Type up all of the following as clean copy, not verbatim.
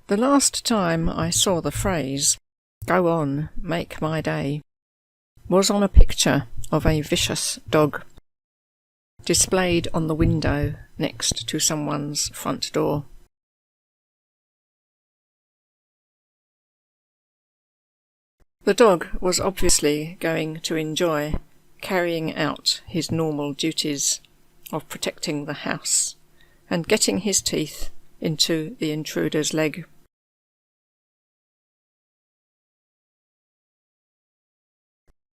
The last time I saw the phrase, "Go on, make my day," was on a picture of a vicious dog, displayed on the window next to someone's front door. The dog was obviously going to enjoy carrying out his normal duties of protecting the house and getting his teeth into the intruder's leg.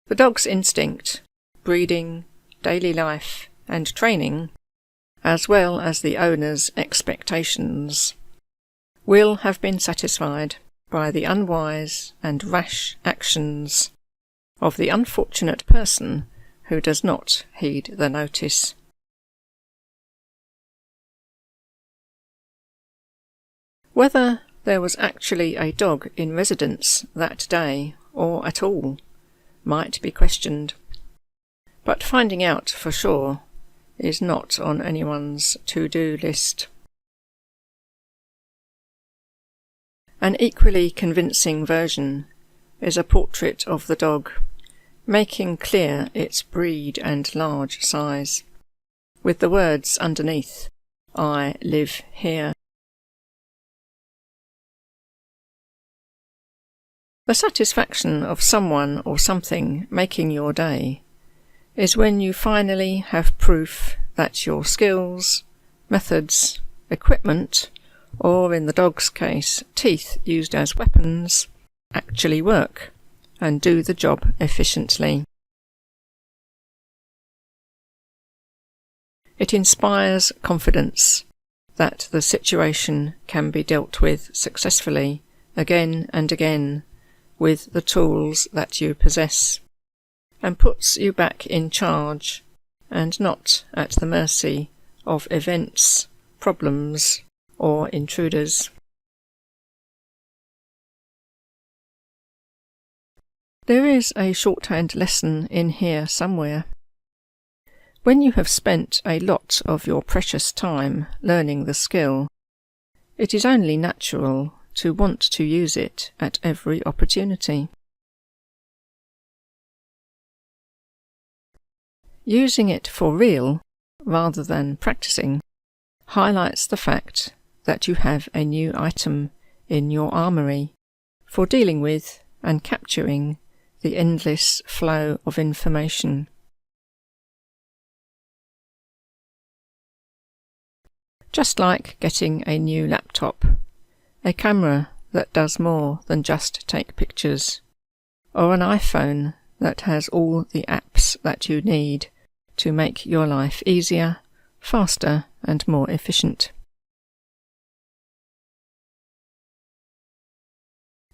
The dog's instinct, breeding, daily life, and training, as well as the owner's expectations, will have been satisfied by the unwise and rash actions of the unfortunate person who does not heed the notice. Whether there was actually a dog in residence that day or at all might be questioned, but finding out for sure is not on anyone's to-do list. An equally convincing version is a portrait of the dog, making clear its breed and large size, with the words underneath, "I live here." The satisfaction of someone or something making your day is when you finally have proof that your skills, methods, equipment, or in the dog's case, teeth used as weapons, actually work and do the job efficiently. It inspires confidence that the situation can be dealt with successfully again and again with the tools that you possess, and puts you back in charge and not at the mercy of events, problems, or intruders. There is a shorthand lesson in here somewhere. When you have spent a lot of your precious time learning the skill, it is only natural to want to use it at every opportunity. Using it for real, rather than practicing, highlights the fact that you have a new item in your armoury for dealing with and capturing the endless flow of information. Just like getting a new laptop, a camera that does more than just take pictures, or an iPhone that has all the apps that you need to make your life easier, faster, and more efficient.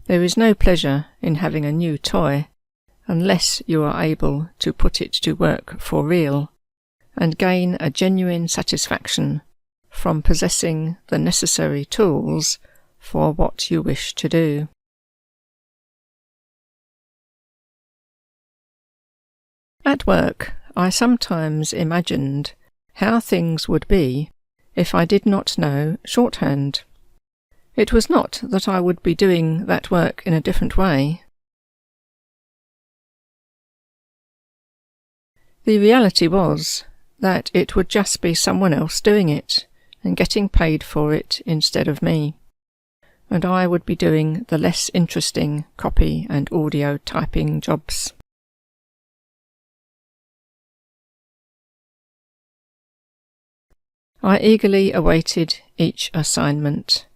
There is no pleasure in having a new toy unless you are able to put it to work for real and gain a genuine satisfaction from possessing the necessary tools for what you wish to do. At work, I sometimes imagined how things would be if I did not know shorthand. It was not that I would be doing that work in a different way. The reality was that it would just be someone else doing it and getting paid for it instead of me, and I would be doing the less interesting copy and audio typing jobs. I eagerly awaited each assignment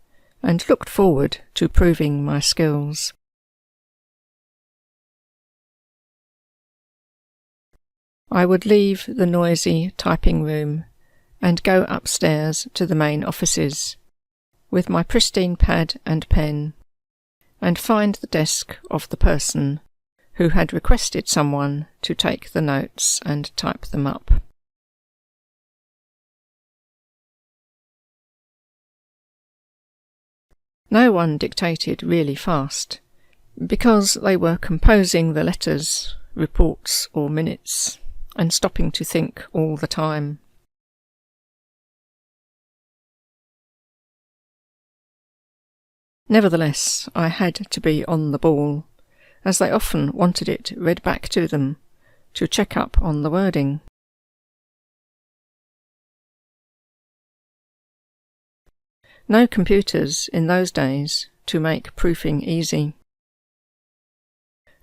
and looked forward to proving my skills. I would leave the noisy typing room and go upstairs to the main offices with my pristine pad and pen, and find the desk of the person who had requested someone to take the notes and type them up. No one dictated really fast, because they were composing the letters, reports, or minutes, and stopping to think all the time. Nevertheless, I had to be on the ball, as they often wanted it read back to them, to check up on the wording. No computers in those days to make proofing easy.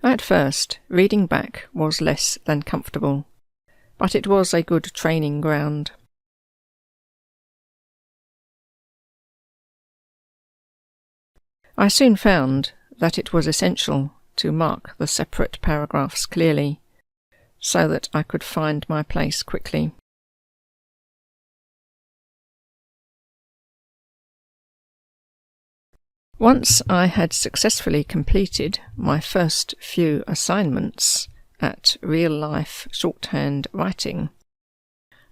At first, reading back was less than comfortable, but it was a good training ground. I soon found that it was essential to mark the separate paragraphs clearly, so that I could find my place quickly. Once I had successfully completed my first few assignments at real-life shorthand writing,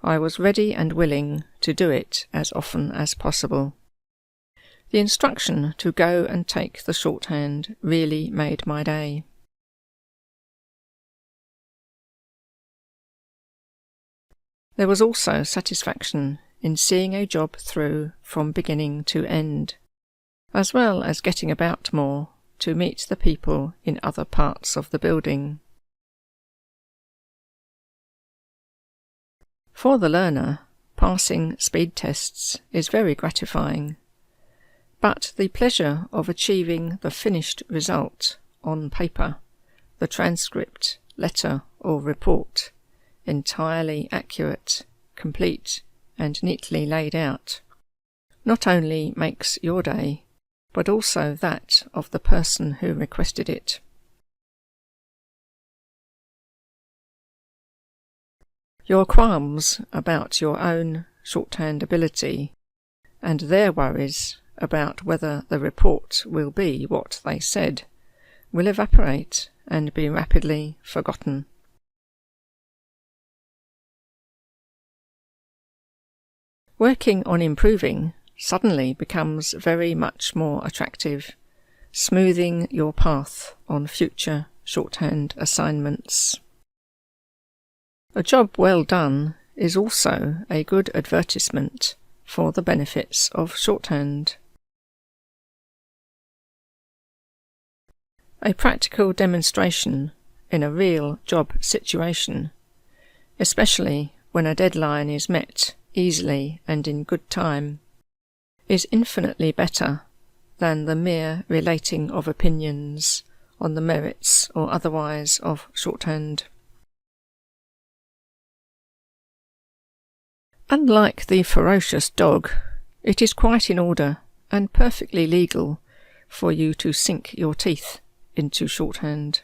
I was ready and willing to do it as often as possible. The instruction to go and take the shorthand really made my day. There was also satisfaction in seeing a job through from beginning to end, as well as getting about more to meet the people in other parts of the building. For the learner, passing speed tests is very gratifying, but the pleasure of achieving the finished result on paper, the transcript, letter or report, entirely accurate, complete and neatly laid out, not only makes your day, but also that of the person who requested it. Your qualms about your own shorthand ability and their worries about whether the report will be what they said will evaporate and be rapidly forgotten. Working on improving suddenly becomes very much more attractive, smoothing your path on future shorthand assignments. A job well done is also a good advertisement for the benefits of shorthand. A practical demonstration in a real job situation, especially when a deadline is met easily and in good time, is infinitely better than the mere relating of opinions on the merits or otherwise of shorthand. Unlike the ferocious dog, it is quite in order and perfectly legal for you to sink your teeth into shorthand.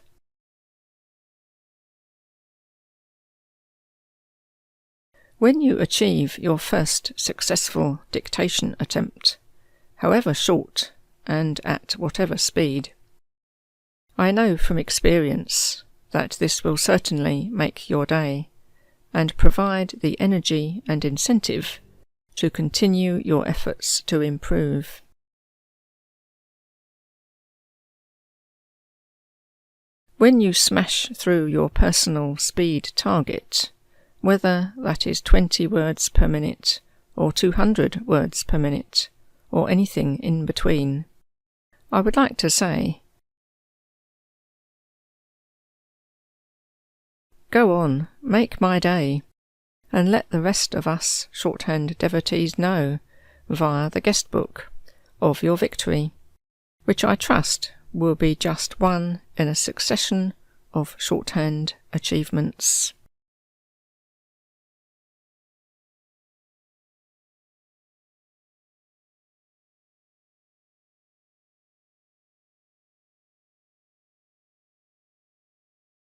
When you achieve your first successful dictation attempt, however short and at whatever speed, I know from experience that this will certainly make your day and provide the energy and incentive to continue your efforts to improve. When you smash through your personal speed target, whether that is 20 words per minute or 200 words per minute or anything in between, I would like to say, go on, make my day, and let the rest of us shorthand devotees know, via the guest book, of your victory, which I trust will be just one in a succession of shorthand achievements.